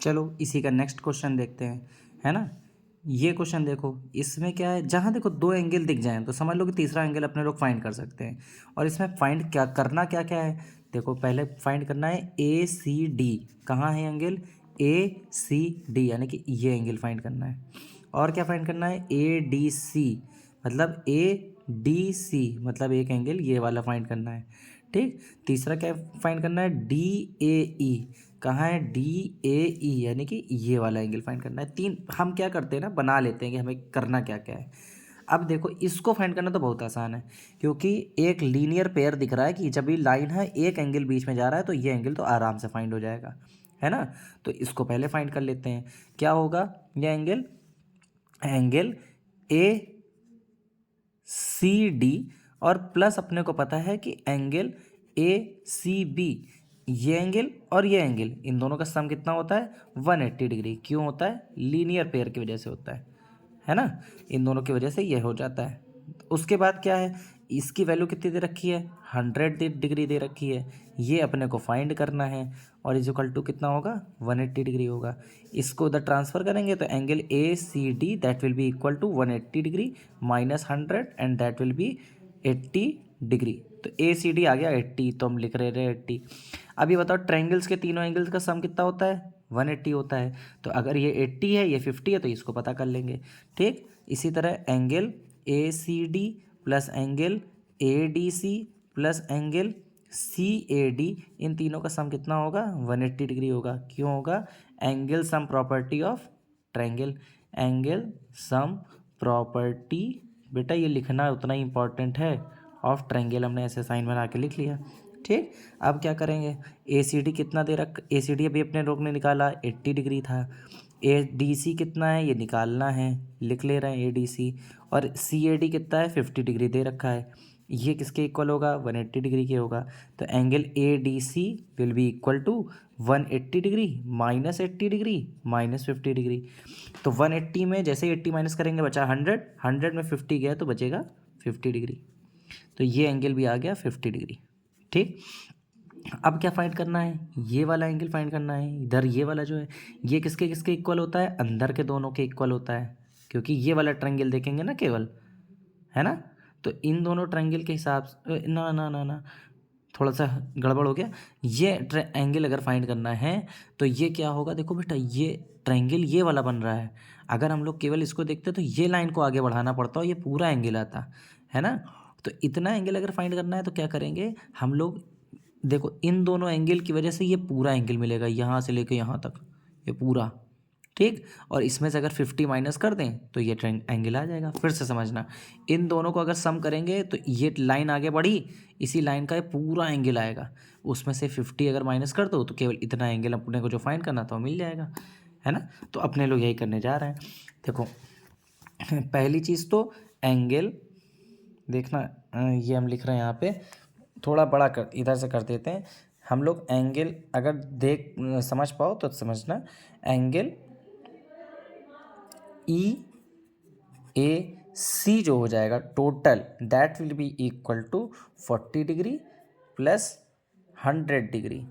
चलो इसी का नेक्स्ट क्वेश्चन देखते हैं, है ना। ये क्वेश्चन देखो, इसमें क्या है, जहाँ देखो दो एंगल दिख जाएं तो समझ लो कि तीसरा एंगल अपने लोग फाइंड कर सकते हैं। और इसमें फाइंड क्या करना, क्या क्या है, देखो पहले फाइंड करना है ए सी डी। कहाँ है एंगल, ए सी डी, यानी कि ये एंगल फाइंड करना है। और क्या फाइंड करना है, ए डी सी, मतलब ए डी सी, मतलब एक एंगल ये वाला फाइंड करना है। ठीक, तीसरा क्या फाइंड करना है, डी ए ई। कहाँ है, डी ए ई, यानी कि ये वाला एंगल फाइंड करना है। तीन हम क्या करते हैं ना, बना लेते हैं कि हमें करना क्या क्या है। अब देखो इसको फाइंड करना तो बहुत आसान है, क्योंकि एक लीनियर पेयर दिख रहा है कि जब ये लाइन है एक एंगल बीच में जा रहा है तो ये एंगल तो आराम से फाइंड हो जाएगा, है ना। तो इसको पहले फाइंड कर लेते हैं। क्या होगा ये angle, angle A C D, और प्लस अपने को पता है कि एंगल ए सी बी, ये एंगल और ये एंगल, इन दोनों का सम कितना होता है, 180 डिग्री। क्यों होता है, लीनियर पेयर की वजह से होता है ना। इन दोनों की वजह से ये हो जाता है। उसके बाद क्या है, इसकी वैल्यू कितनी दे रखी है, 100 डिग्री दे रखी है। ये अपने को फाइंड करना है, और इज इक्वल टू कितना होगा, 180 डिग्री होगा। इसको उधर ट्रांसफर करेंगे तो angle A C D that will be equal to 180 degree minus 100 and that will be 80 degree. तो ए सी डी आ गया 80, तो हम लिख रहे थे 80। अब ये बताओ ट्रायंगल्स के तीनों एंगल्स का सम कितना होता है, 180 होता है। तो अगर ये 80 है ये 50 है तो इसको पता कर लेंगे। ठीक, इसी तरह angle A C D plus angle A D C plus angle C A D, इन तीनों का सम कितना होगा, 180 डिग्री होगा। क्यों होगा, angle sum property of triangle, angle sum property, बेटा ये लिखना उतना ही इंपॉर्टेंट है, ऑफ ट्रायंगल। हमने ऐसे साइन बना के लिख लिया। ठीक, अब क्या करेंगे, ए सी डी कितना दे रख, ए सी डी अभी अपने लोग ने निकाला 80 डिग्री था। ए डी सी कितना है ये निकालना है, लिख ले रहे हैं ए डी सी। और सी ए डी कितना है, 50 डिग्री दे रखा है। ये किसके इक्वल होगा, 180 डिग्री के होगा। तो angle A D C will be equal to 180 degree minus 80 degree minus 50 degree. तो 180 में जैसे ही 80 माइनस करेंगे बचा 100, 100 में 50 गया तो बचेगा 50 डिग्री। तो ये एंगल भी आ गया 50 डिग्री। ठीक, अब क्या फाइंड करना है, ये वाला एंगल फाइंड करना है। इधर ये वाला जो है ये किसके किसके इक्वल होता है, अंदर के दोनों के इक्वल होता है, क्योंकि ये वाला ट्रायंगल देखेंगे ना केवल, है ना। तो इन दोनों ट्रायंगल के हिसाब से ना ना ना ना थोड़ा सा गड़बड़ हो गया। ये एंगल अगर फाइंड करना है तो ये क्या होगा, देखो बेटा ये ट्रायंगल ये वाला बन रहा है। अगर हम लोग केवल इसको देखते तो ये लाइन को आगे बढ़ाना पड़ता और ये पूरा एंगल आता, है ना। तो इतना एंगल अगर फाइंड करना है तो क्या करेंगे हम लोग, देखो इन दोनों एंगल की वजह से ये पूरा एंगल मिलेगा, यहाँ से लेके यहाँ तक ये पूरा। ठीक, और इसमें से अगर 50 माइनस कर दें तो ये एंगल आ जाएगा। फिर से समझना, इन दोनों को अगर सम करेंगे तो ये लाइन आगे बढ़ी, इसी लाइन का ये पूरा एंगल आएगा। उसमें से 50 अगर माइनस कर दो तो केवल इतना एंगल अपने को जो फाइंड करना था वो मिल जाएगा, है ना। तो अपने लोग यही करने जा रहे हैं। देखो पहली चीज़ तो एंगल देखना, ये हम लिख रहे हैं यहाँ पे, थोड़ा बड़ा कर इधर से कर देते हैं हम लोग। एंगल अगर देख समझ पाओ तो समझना, एंगल ई ए सी जो हो जाएगा total that will be equal to 40 degree plus 100 degree.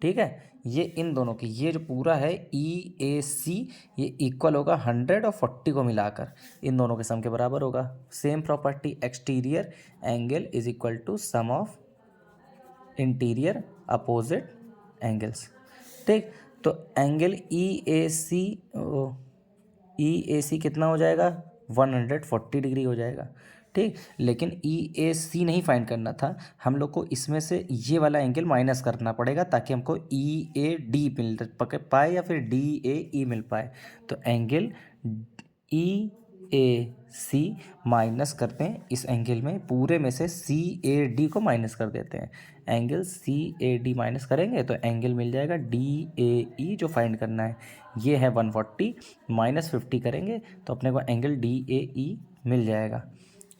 ठीक है, ये इन दोनों की ये जो पूरा है ई ए सी ये इक्वल होगा 100 और 40 को मिलाकर इन दोनों के सम के बराबर होगा। Same property, exterior angle is equal to sum of interior opposite angles. ठीक, तो एंगल ई ए सी कितना हो जाएगा, 140 डिग्री हो जाएगा। ठीक, लेकिन ई ए सी नहीं फाइंड करना था, हम लोग को इसमें से ये वाला एंगल माइनस करना पड़ेगा ताकि हमको ई ए डी मिल पाए या फिर डी ए ई मिल पाए। तो एंगल ई ए सी माइनस करते हैं इस एंगल में, पूरे में से सी ए डी को माइनस कर देते हैं। Angle C A D minus करेंगे तो एंगल मिल जाएगा डी ए ई जो फाइंड करना है, ये है 140 माइनस 50 करेंगे तो अपने को एंगल डी ए ई मिल जाएगा।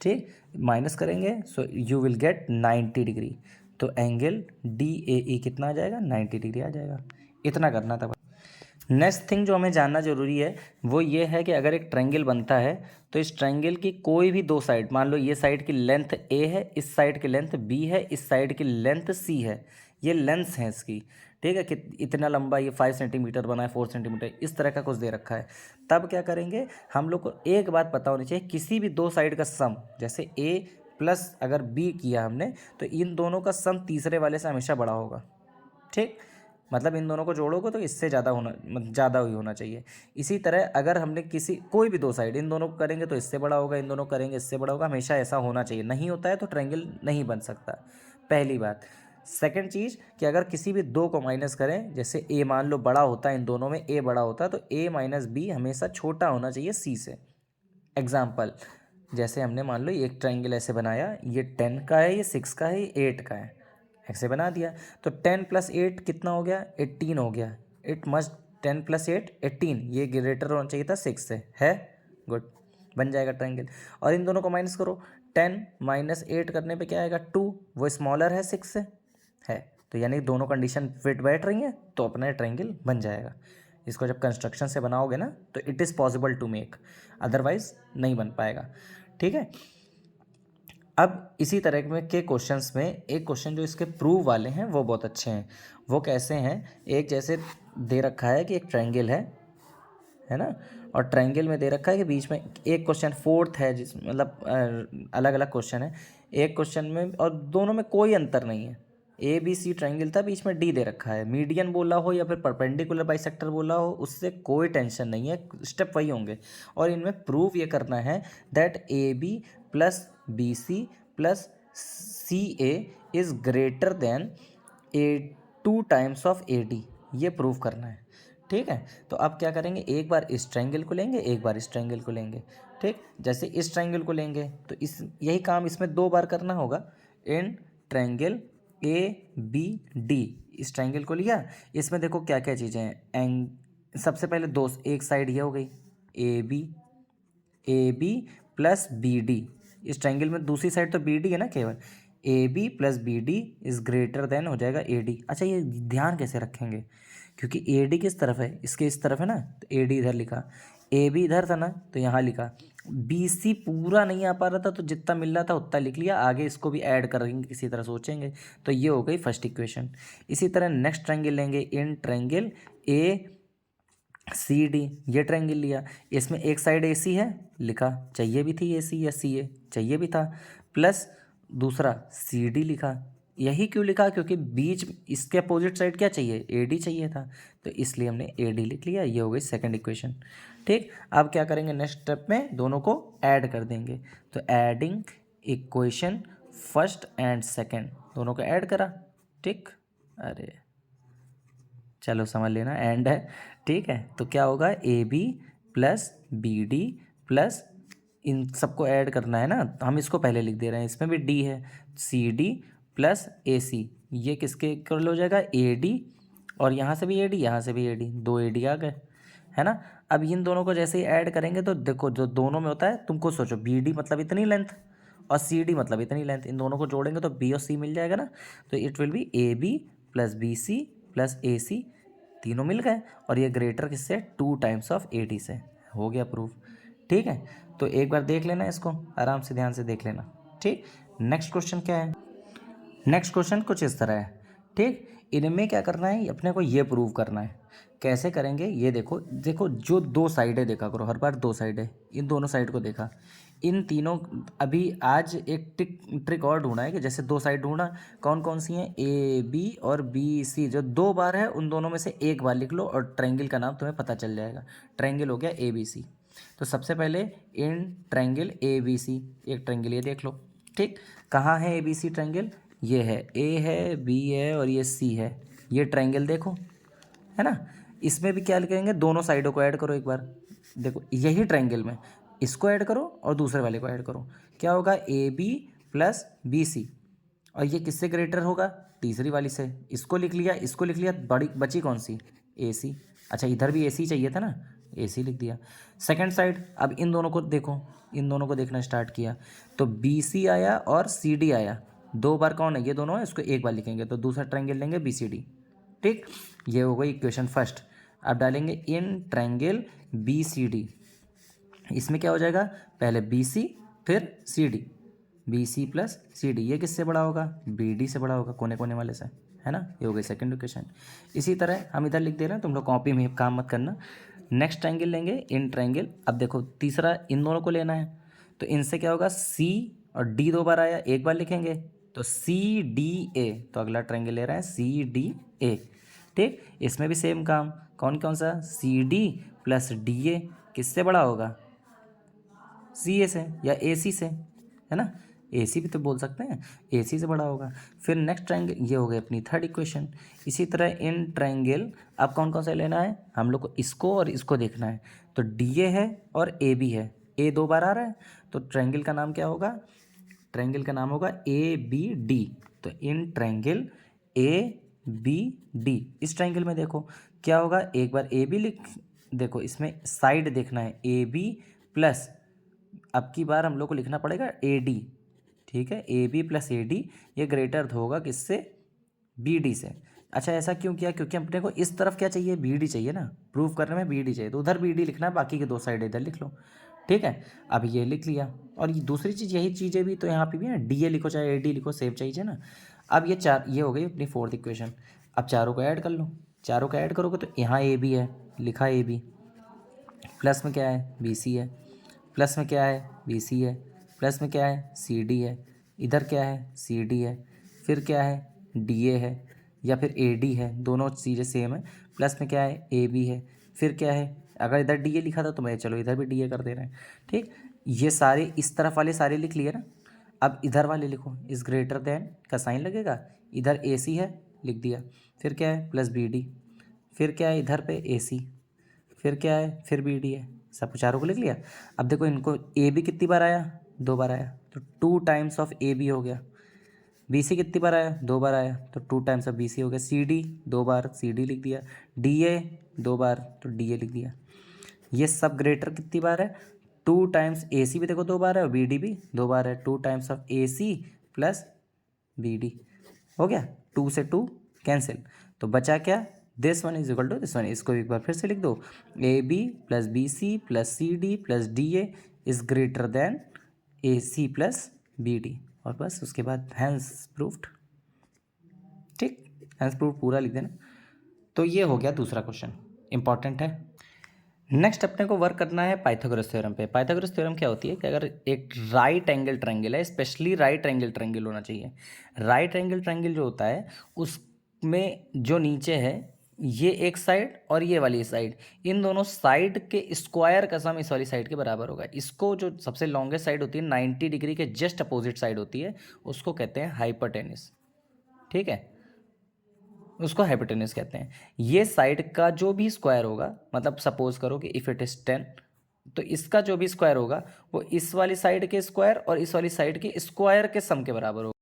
ठीक, माइनस करेंगे so you will get 90 degree. तो एंगल डी ए ई कितना आ जाएगा, 90 डिग्री आ जाएगा। इतना करना था। नेक्स्ट थिंग जो हमें जानना जरूरी है वो ये है कि अगर एक ट्रायंगल बनता है तो इस ट्रायंगल की कोई भी दो साइड, मान लो ये साइड की लेंथ ए है, इस साइड की लेंथ बी है, इस साइड की लेंथ सी है, ये लेंथ्स हैं इसकी। ठीक है, कि इतना लंबा ये 5 सेंटीमीटर बना है, 4 सेंटीमीटर, इस तरह का कुछ दे रखा है। तब क्या करेंगे, हम लोग को एक बात पता होनी चाहिए, किसी भी दो साइड का सम, जैसे ए प्लस अगर बी किया हमने, तो इन दोनों का सम तीसरे वाले से हमेशा बड़ा होगा। ठीक, मतलब इन दोनों को जोड़ोगे तो इससे ज़्यादा होना, ज़्यादा ही होना चाहिए। इसी तरह अगर हमने किसी कोई भी दो साइड इन दोनों को करेंगे तो इससे बड़ा होगा, इन दोनों को करेंगे इससे बड़ा होगा, हमेशा ऐसा होना चाहिए। नहीं होता है तो ट्रायंगल नहीं बन सकता, पहली बात। सेकंड चीज़ कि अगर किसी भी दो को माइनस करें, जैसे ए मान लो बड़ा होता है, इन दोनों में ए बड़ा होता है, तो ए माइनस बी हमेशा छोटा होना चाहिए सी से। एग्जाम्पल, जैसे हमने मान लो एक ट्रायंगल ऐसे बनाया, ये 10 का है, ये 6 का है, ये 8 का है, ऐसे बना दिया, तो 10 + 8 कितना हो गया, 18 हो गया। इट मस्ट 10 + 8 18, ये ग्रेटर होना चाहिए था 6 से, है गुड, बन जाएगा ट्रायंगल। और इन दोनों को माइनस करो, 10 - 8 करने पे क्या आएगा 2, वो स्मॉलर है 6 से, है, तो यानी दोनों कंडीशन फिट बैठ रही हैं, तो अपना ट्रायंगल बन जाएगा। इसको जब कंस्ट्रक्शन से बनाओगे ना तो it is possible to make, otherwise नहीं बन पाएगा। ठीक है, अब इसी तरह में के क्वेश्चंस में एक क्वेश्चन जो इसके प्रूव वाले हैं वो बहुत अच्छे हैं। वो कैसे हैं, एक जैसे दे रखा है कि एक ट्रायंगल है ना, और ट्रायंगल में दे रखा है कि बीच में एक क्वेश्चन फोर्थ है, जिस मतलब अलग अलग क्वेश्चन है एक क्वेश्चन में, और दोनों में कोई अंतर नहीं है। ए बी सी ट्रायंगल था, बीच में डी दे रखा है, मीडियन बोला हो या फिर परपेंडिकुलर बाइसेक्टर बोला हो, उससे कोई टेंशन नहीं है, स्टेप वही होंगे। और इनमें प्रूव ये करना है that A B plus B C plus C A is greater than A 2 times of A D, ये प्रूव करना है। ठीक है, तो अब क्या करेंगे, एक बार इस ट्रायंगल को लेंगे, एक बार इस ट्रायंगल को लेंगे। ठीक, जैसे इस ट्रायंगल को लेंगे तो इस यही काम इसमें 2 बार करना होगा। In triangle A B D, इस ट्रायंगल को लिया, इसमें देखो क्या क्या चीज़ें हैं। सबसे पहले दो, एक साइड ये हो गई A B plus B D, इस ट्रायंगल में दूसरी साइड तो बी डी है ना केवल, A B plus B D is greater than हो जाएगा ए डी। अच्छा, ये ध्यान कैसे रखेंगे, क्योंकि ए डी किस तरफ है, इसके इस तरफ है ना, तो ए डी इधर लिखा, ए बी इधर था ना तो यहाँ लिखा, बी सी पूरा नहीं आ पा रहा था तो जितना मिल रहा था उतना लिख लिया, आगे इसको भी ऐड करेंगे किसी तरह सोचेंगे। तो ये हो गई फर्स्ट इक्वेशन। इसी तरह नेक्स्ट ट्रायंगल लेंगे, in triangle A C D, ये ट्रायंगल लिया, इसमें एक साइड ए सी है, लिखा, चाहिए भी थी ए सी या सी ए, चाहिए भी था, प्लस दूसरा सी डी लिखा। यही क्यों लिखा, क्योंकि बीच इसके अपोजिट साइड क्या चाहिए, ए डी चाहिए था, तो इसलिए हमने ए डी लिख लिया। ये हो गई सेकंड इक्वेशन। ठीक, अब क्या करेंगे, नेक्स्ट स्टेप में दोनों को ऐड कर देंगे, तो adding equation first and second, दोनों को ऐड करा। ठीक, अरे चलो समझ लेना, एंड है। ठीक है, तो क्या होगा, A B plus B D plus, इन सबको ऐड करना है ना, तो हम इसको पहले लिख दे रहे हैं, इसमें भी डी है, सी डी प्लस ए सी, ये किसके कर हो जाएगा, ए डी, और यहाँ से भी ए डी, यहाँ से भी ए डी, 2 ए डी आ गए, है ना। अब इन दोनों को जैसे ही ऐड करेंगे तो देखो जो दोनों में होता है, तुमको सोचो बी डी मतलब इतनी लेंथ और सी डी मतलब इतनी लेंथ, इन दोनों को जोड़ेंगे तो बी और सी मिल जाएगा ना, तो it will be A B plus B C plus A C, तीनों मिल गए, और ये ग्रेटर किससे, 2 टाइम्स ऑफ ए डी से, हो गया प्रूफ। ठीक है, तो एक बार देख लेना इसको, आराम से ध्यान से देख लेना। ठीक, नेक्स्ट क्वेश्चन क्या है, नेक्स्ट क्वेश्चन कुछ इस तरह है। ठीक, इनमें क्या करना है, अपने को ये प्रूव करना है। कैसे करेंगे, ये देखो देखो, जो दो साइडें देखा करो, हर बार दो साइडें, इन दोनों साइड को देखा, इन तीनों, अभी आज एक ट्रिक और ढूंढा है कि जैसे दो साइड ढूंढा, कौन कौन सी हैं, ए बी और बी सी, जो 2 बार है उन दोनों में से एक बार लिख लो और ट्रायंगल का नाम तुम्हें पता चल जाएगा। ट्रायंगल हो गया ए बी सी, तो सबसे पहले इन ट्रायंगल ए बी सी, एक ट्रायंगल ये देख लो। ठीक, कहाँ है ए बी सी ट्रायंगल, ये है, ए है, बी है और ये सी है, ये ट्रायंगल देखो, है ना। इसमें भी क्या लिखेंगे, दोनों साइडों को ऐड करो एक बार, देखो यही ट्रायंगल में इसको ऐड करो और दूसरे वाले को ऐड करो, क्या होगा, A B plus B C, और ये किससे ग्रेटर होगा, तीसरी वाली से, इसको लिख लिया, इसको लिख लिया, बड़ी बची कौन सी, ए सी। अच्छा, इधर भी ए सी चाहिए था ना, ए सी लिख दिया। सेकंड साइड, अब इन दोनों को देखो, इन दोनों को देखना स्टार्ट किया, तो बी सी आया और सी डी आया, 2 बार कौन है, ये दोनों है, इसको एक बार लिखेंगे, तो दूसरा ट्रायंगल लेंगे बी सी डी। ठीक, ये हो गई इक्वेशन फर्स्ट। अब डालेंगे in triangle B C D, इसमें क्या हो जाएगा, पहले बी सी फिर C D, B C plus C D, ये किससे बड़ा होगा, बी डी से बड़ा होगा, कोने कोने वाले से, है ना। ये हो गई सेकंड इक्वेशन। इसी तरह हम इधर लिख दे रहे हैं, तुम लोग कॉपी में काम मत करना। नेक्स्ट ट्रायंगल लेंगे इन ट्रायंगल। अब देखो तीसरा इन दोनों को लेना है, तो इनसे क्या होगा, सी और डी 2 बार आया, एक बार लिखेंगे तो सी डी ए, तो अगला ट्रायंगल ले रहे हैं सी डी ए। ठीक, इसमें भी सेम काम, कौन कौन सा, C D plus D A किससे बड़ा होगा, सी ए से या ए सी से, है ना। ए सी भी तो बोल सकते हैं, ए सी से बड़ा होगा। फिर नेक्स्ट ट्रायंगल, ये हो गई अपनी थर्ड इक्वेशन। इसी तरह इन ट्रायंगल अब कौन कौन सा लेना है हम लोग को, इसको और इसको देखना है। तो डी ए है और ए बी है, ए 2 बार आ रहा है, तो ट्रायंगल का नाम क्या होगा, ट्रायंगल का नाम होगा ए बी डी। तो in triangle A B D, इस ट्रायंगल में देखो क्या होगा, एक बार ए बी लिख, देखो इसमें साइड देखना है ए बी प्लस, अब की बार हम लोग को लिखना पड़ेगा ए डी। ठीक है, A B plus A D, ये ग्रेटर होगा किससे, बी डी से। अच्छा ऐसा क्यों किया, क्योंकि अपने को इस तरफ क्या चाहिए, बी डी चाहिए ना, प्रूफ करने में बी डी चाहिए, तो उधर बी डी लिखना है, बाकी के 2 साइड इधर लिख लो। ठीक है, अब ये लिख लिया। और ये दूसरी चीज़, यही चीज़ें भी तो यहाँ पे भी है, डी ए लिखो चाहे ए डी लिखो, सेम चाहिए ना। अब ये चार, ये हो गई अपनी फोर्थ इक्वेशन। अब चारों को ऐड कर लो, चारों को ऐड करोगे तो यहाँ ए बी है, लिखा ए बी, प्लस में क्या है, बी सी है, प्लस में क्या है, बी सी है, प्लस में क्या है, सी डी है, इधर क्या है, सी डी है, फिर क्या है, डी ए है या फिर ए डी है, दोनों चीज़ें सेम है। प्लस में क्या है, ए बी है, फिर क्या है, अगर इधर डी ए लिखा था तो मैं चलो इधर भी डी ए कर दे रहे हैं। ठीक, ये सारे इस तरफ वाले सारे लिख लिए ना। अब इधर वाले लिखो, इस ग्रेटर देन का साइन लगेगा, इधर ए सी है लिख दिया, फिर क्या है, प्लस बी डी, फिर क्या है इधर पे ए सी, फिर क्या है, फिर बी डी है, सब चारों को लिख लिया। अब देखो इनको ए बी कितनी बार आया, 2 बार आया, तो 2 टाइम्स ऑफ ए बी हो गया। बी सी कितनी बार आया, 2 बार आया, तो 2 टाइम्स ऑफ बी सी हो गया। सी डी 2 बार, सी डी लिख दिया। डी ए 2 बार, तो डी ए लिख दिया। ये सब ग्रेटर कितनी बार है, 2 टाइम्स ए सी भी देखो 2 बार है और बी डी भी 2 बार है, 2 times of A C plus B D हो गया। 2 से 2 कैंसिल, तो बचा क्या, this one is equal to this one. इसको एक बार फिर से लिख दो, A B plus B C plus C D plus D A is greater than A C plus B D, और बस उसके बाद हैंस प्रूफ्ड। ठीक, हैंस प्रूफ पूरा लिख देना। तो ये हो गया दूसरा क्वेश्चन, इंपॉर्टेंट है। नेक्स्ट अपने को वर्क करना है पाइथागोरस थ्योरम पे। पाइथागोरस थ्योरम क्या होती है कि अगर एक राइट एंगल ट्रायंगल है, स्पेशली राइट एंगल ट्रायंगल होना चाहिए। राइट एंगल ट्रायंगल जो होता है उसमें जो नीचे है, ये एक साइड और ये वाली साइड, इन दोनों साइड के स्क्वायर का सम इस वाली साइड के बराबर होगा। इसको जो सबसे लॉन्गेस्ट साइड होती है 90 डिग्री के जस्ट अपोजिट साइड होती है, उसको कहते हैं हाइपोटेनस। ठीक है, उसको हाइपोटेनस कहते हैं। ये साइड का जो भी स्क्वायर होगा, मतलब सपोज करो कि इफ़ इट इज़ 10, तो इसका जो भी स्क्वायर होगा वो इस वाली साइड के स्क्वायर और इस वाली साइड के स्क्वायर के सम के बराबर होगा।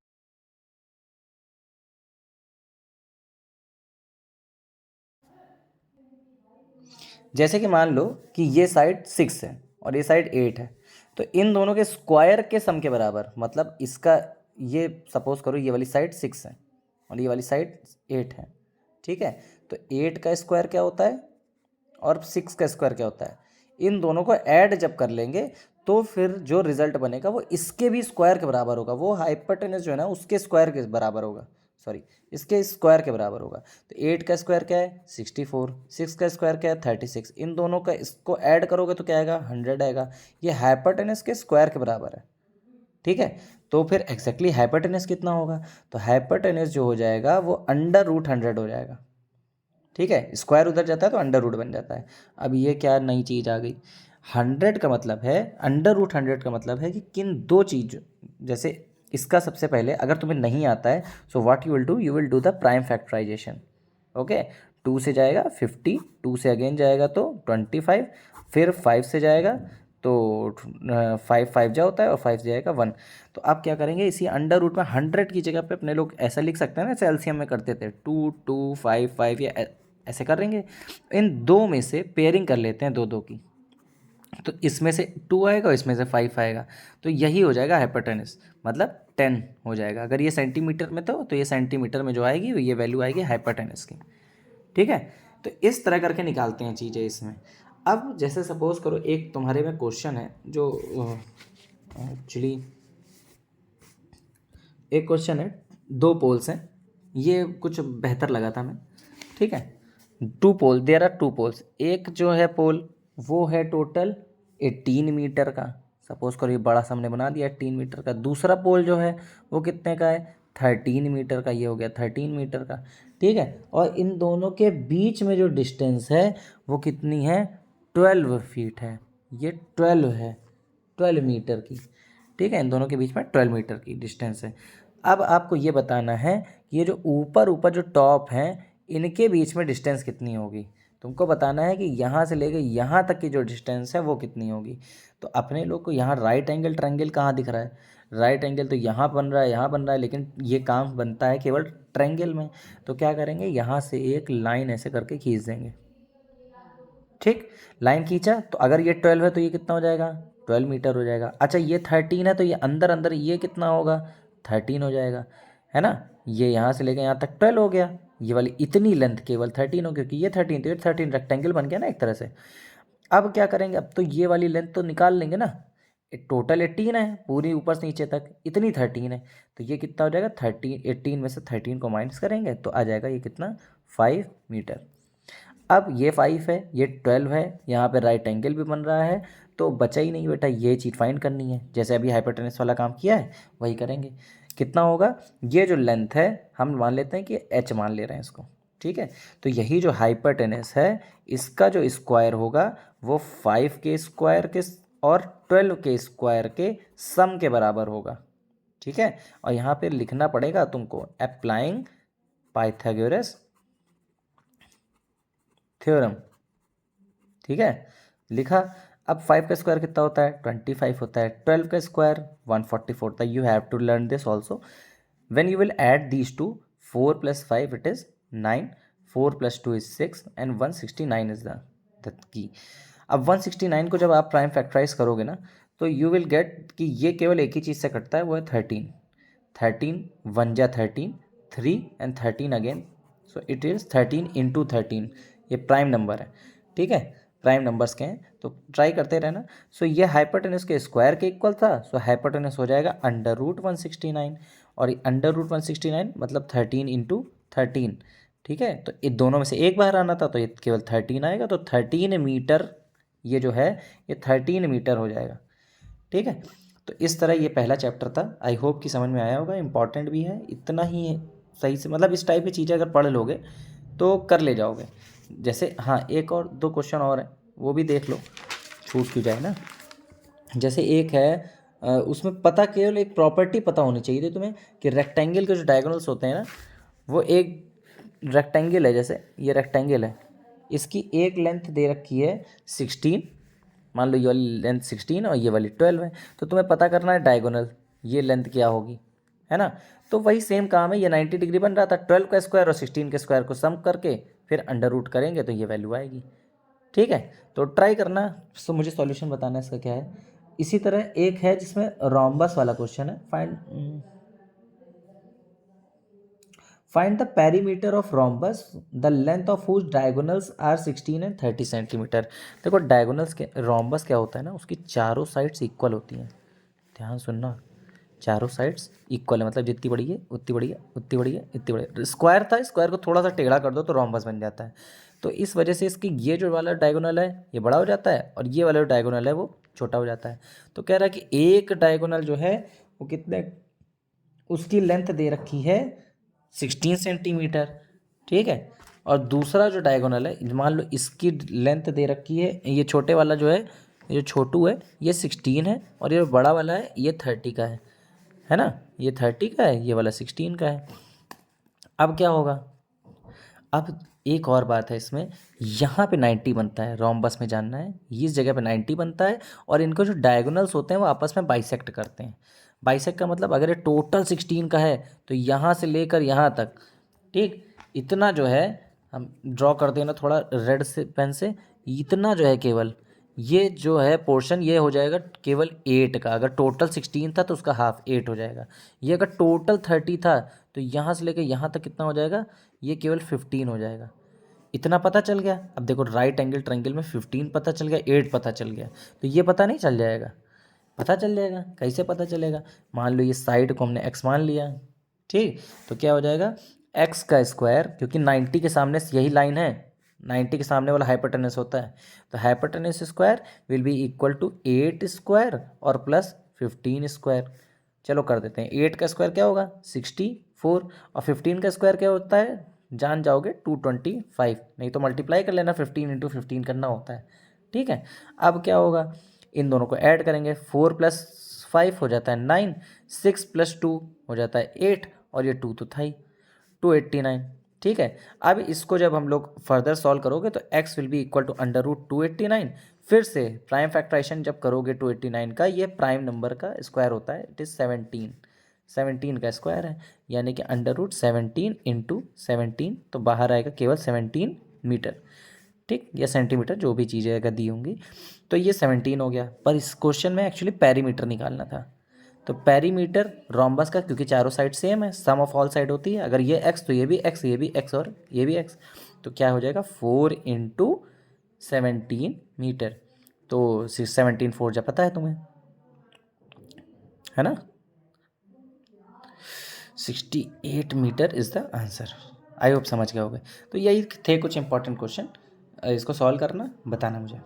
जैसे कि मान लो कि ये साइड 6 है और ये साइड 8 है, तो इन दोनों के स्क्वायर के सम के बराबर, मतलब इसका, ये सपोज करो ये वाली साइड 6 है और ये वाली साइड 8 है। ठीक है, तो 8 का स्क्वायर क्या होता है और 6 का स्क्वायर क्या होता है, इन दोनों को ऐड जब कर लेंगे तो फिर जो रिजल्ट बनेगा वो इसके भी स्क्वायर के बराबर होगा। वो हाइपोटेनस जो है ना उसके स्क्वायर के बराबर होगा, सॉरी इसके स्क्वायर के बराबर होगा। तो 8 का स्क्वायर क्या है, 64, 6 का स्क्वायर क्या है, 36, इन दोनों का इसको ऐड करोगे तो क्या आएगा, 100 आएगा। ये हाइपोटेनस के स्क्वायर के बराबर है। ठीक है, तो फिर एग्जैक्टली हाइपोटेनस कितना होगा, तो हाइपोटेनस जो हो जाएगा वो √100 हो जाएगा। ठीक है, स्क्वायर उधर जाता है तो अंडर रूट बन जाता है। अब ये क्या नई चीज़ आ गई, 100 का मतलब है, √100 का मतलब है कि किन दो चीज़, जैसे इसका सबसे पहले अगर तुम्हें नहीं आता है, so what you will do, you will do the prime factorization. Okay, 2 से जाएगा 50, 2 से अगेन जाएगा तो 25, फिर 5 से जाएगा तो 5 जा होता है और 5 जाएगा 1। तो आप क्या करेंगे, इसी अंडर रूट में 100 की जगह पे अपने लोग ऐसा लिख सकते हैं ना, जैसे एलसीएम में करते थे 2 2 5 5, या ऐसे करेंगे। इन दो में से पेयरिंग कर लेते हैं, 2 2 की, तो इसमें से 2 आएगा और इसमें से 5 आएगा, तो यही हो जाएगा हाइपोटेनस, मतलब 10 हो जाएगा। अगर ये सेंटीमीटर में तो ये सेंटीमीटर में जो आएगी ये वैल्यू आएगी हाइपोटेनस की। ठीक है, तो इस तरह करके निकालते हैं चीज़ें इसमें। अब जैसे सपोज करो एक तुम्हारे में क्वेश्चन है जो एक्चुअली एक क्वेश्चन है, 2 पोल्स हैं, ये कुछ बेहतर लगा था मैं, ठीक है। Two pole, there are two poles, एक जो है पोल वो है टोटल 18 मीटर का, सपोज करो ये बड़ा सा हमने बना दिया 18 मीटर का। दूसरा पोल जो है वो कितने का है, 13 मीटर का, ये हो गया 13 मीटर का, ठीक है। और इन दोनों के बीच में जो डिस्टेंस है वो कितनी है, 12 फीट है, ये 12 है, 12 मीटर की, ठीक है। इन दोनों के बीच में 12 मीटर की डिस्टेंस है। अब आपको ये बताना है कि ये जो ऊपर ऊपर जो टॉप हैं इनके बीच में डिस्टेंस कितनी होगी। तुमको बताना है कि यहाँ से लेके यहाँ तक की जो डिस्टेंस है वो कितनी होगी। तो अपने लोग को यहाँ राइट एंगल ट्रायंगल कहाँ दिख रहा है, राइट एंगल तो यहाँ बन रहा है, यहाँ बन रहा है, लेकिन ये काम बनता है केवल ट्रायंगल में। तो क्या करेंगे, यहाँ से एक लाइन ऐसे करके खींच देंगे, ठीक। लाइन खींचा तो अगर ये 12 है तो ये कितना हो जाएगा, 12 मीटर हो जाएगा। अच्छा ये 13 है तो ये अंदर अंदर ये कितना होगा, 13 हो जाएगा, है ना। ये यहाँ से लेकर यहाँ तक 12 हो गया, ये वाली इतनी लेंथ केवल 13 हो, क्योंकि ये 13 तो ये 13 रेक्टेंगल बन गया ना एक तरह से। अब क्या करेंगे, अब तो ये वाली लेंथ तो निकाल लेंगे ना, टोटल 18 है पूरी ऊपर से नीचे तक, इतनी 13 है, तो ये कितना हो जाएगा 13, 18 में से 13 को माइनस करेंगे तो आ जाएगा ये कितना, 5 मीटर। अब ये 5 है, ये 12 है, यहाँ पे राइट एंगल भी बन रहा है, तो बचा ही नहीं बेटा, ये चीज़ फाइंड करनी है। जैसे अभी हाइपोटेनस वाला काम किया है वही करेंगे। कितना होगा, ये जो लेंथ है हम मान लेते हैं कि h मान ले रहे हैं इसको, ठीक है। तो यही जो हाइपोटेनस है इसका जो स्क्वायर होगा वो 5 के स्क्वायर के और 12 के स्क्वायर के सम के बराबर होगा, ठीक है। और यहाँ पे लिखना पड़ेगा तुमको अप्लाइंग पाइथागोरस थ्योरम, ठीक है, लिखा। अब 5 का स्क्वायर कितना होता है, 25 होता है, 12 का स्क्वायर 144 होता है। You have to learn this also when you will add these two, 4 + 5 it is 9, 4 + 2 is 6 and 169 is the key. अब 169 को जब आप प्राइम फैक्टराइज करोगे ना तो यू विल गेट कि ये केवल एक ही चीज़ से कटता है, वो है 13, 13 1 जा 13, 3 and 13 again, so it is 13 × 13, ये प्राइम नंबर है, ठीक है। प्राइम नंबर्स के हैं तो ट्राई करते रहना। सो ये हाइपोटेनस के स्क्वायर के इक्वल था, सो हाइपोटेनस हो जाएगा √169, और √169 मतलब 13 × 13, ठीक है। तो ये दोनों में से एक बाहर आना था तो ये केवल 13 आएगा, तो 13 मीटर ये जो है ये 13 मीटर हो जाएगा, ठीक है। तो इस तरह ये पहला चैप्टर था, आई होप कि समझ में आया होगा, इंपॉर्टेंट भी है, इतना ही है सही से, मतलब इस टाइप की चीज़ें अगर पढ़ लोगे तो कर ले जाओगे। जैसे हाँ एक और दो क्वेश्चन और है वो भी देख लो, छूट क्यों जाए ना। जैसे एक है उसमें पता केवल एक प्रॉपर्टी पता होनी चाहिए थी तुम्हें कि रेक्टेंगल के जो डायगोनल्स होते हैं ना, वो एक रेक्टेंगल है, जैसे ये रेक्टेंगल है, इसकी एक लेंथ दे रखी है 16, मान लो ये वाली लेंथ 16 और ये वाली 12 है, तो तुम्हें पता करना है डायगोनल ये लेंथ क्या होगी, है ना। तो वही सेम काम है, ये 90 डिग्री बन रहा था, 12 का स्क्वायर और 16 के स्क्वायर को सम करके फिर अंडर रूट करेंगे तो ये वैल्यू आएगी, ठीक है। तो ट्राई करना, सो मुझे सॉल्यूशन बताना है इसका क्या है। इसी तरह एक है जिसमें रोम्बस वाला क्वेश्चन है, find the perimeter of rhombus the length of whose diagonals are 16 and 30 centimetre. देखो डायगोनल्स के रोम्बस क्या होता है ना, उसकी चारों साइड्स इक्वल होती हैं, ध्यान सुनना, चारों साइड्स इक्वल है, मतलब जितनी बड़ी है उतनी बड़ी है, उतनी बड़ी है इतनी बड़ी है। स्क्वायर था, स्क्वायर को थोड़ा सा टेढ़ा कर दो तो रोम्बस बन जाता है। तो इस वजह से इसकी ये जो वाला डायगोनल है ये बड़ा हो जाता है और ये वाला जो डायगोनल है वो छोटा हो जाता है। तो कह रहा है कि एक डायगोनल जो है वो कितने, उसकी लेंथ दे रखी है 16 सेंटीमीटर, ठीक है। और दूसरा जो डायगोनल है मान लो इसकी लेंथ दे रखी है, ये छोटे वाला जो है, ये जो छोटू है ये 16 है और ये बड़ा वाला है ये 30 का है ना, ये 30 का है, ये वाला 16 का है। अब क्या होगा, अब एक और बात है इसमें, यहाँ पे 90 बनता है, रोम्बस में जानना है, इस जगह पे 90 बनता है और इनको जो डायगोनल्स होते हैं वो आपस में बाइसेक्ट करते हैं। बाइसेक्ट का मतलब अगर ये टोटल 16 का है तो यहाँ से लेकर यहाँ तक, ठीक, इतना जो है हम ड्रॉ कर देना थोड़ा रेड से पेन से, इतना जो है केवल ये जो है पोर्शन ये हो जाएगा केवल 8 का। अगर टोटल 16 था तो उसका हाफ 8 हो जाएगा। ये अगर टोटल 30 था तो यहाँ से लेकर यहाँ तक कितना हो जाएगा, ये केवल 15 हो जाएगा। इतना पता चल गया। अब देखो राइट एंगल ट्रायंगल में 15 पता चल गया, 8 पता चल गया, तो ये पता नहीं चल जाएगा, पता चल जाएगा। कैसे पता चलेगा, मान लो ये साइड को हमने x मान लिया, ठीक, तो क्या हो जाएगा एक्स का स्क्वायर, क्योंकि 90 के सामने यही लाइन है, 90 के सामने वाला हाइपोटेनस होता है, तो hypotenuse square will be equal to 8 square और प्लस 15 स्क्वायर। चलो कर देते हैं। 8 का स्क्वायर क्या होगा 64, और 15 का स्क्वायर क्या होता है जान जाओगे 225, नहीं तो मल्टीप्लाई कर लेना, 15 इंटू 15 करना होता है। ठीक है, अब क्या होगा, इन दोनों को ऐड करेंगे, 4 प्लस 5 हो जाता है 9, 6 प्लस 2 हो जाता है 8, और ये 2 तो था ही, 289। ठीक है, अब इसको जब हम लोग फर्दर सॉल्व करोगे तो x will be equal to under root 289। फिर से प्राइम फैक्टराइजेशन जब करोगे 289 का, ये प्राइम नंबर का स्क्वायर होता है, इट इज़ 17, 17 का स्क्वायर है, यानी कि अंडर रूट 17 इंटू 17, तो बाहर आएगा केवल 17 मीटर। ठीक, या सेंटीमीटर, जो भी चीज़ें अगर दी होंगी, तो ये 17 हो गया। पर इस क्वेश्चन में एक्चुअली पेरीमीटर निकालना था, तो पेरीमीटर रोम्बस का, क्योंकि चारों साइड सेम है, सम ऑफ ऑल साइड होती है, अगर ये एक्स तो ये भी एक्स, ये भी एक्स और ये भी एक्स, तो क्या हो जाएगा 4 इंटू 17 मीटर। तो 17 4 जा पता है तुम्हें, है ना, 68 metre is the answer. I hope समझ गए होगे। तो यही थे कुछ इंपॉर्टेंट क्वेश्चन, इसको सॉल्व करना, बताना मुझे।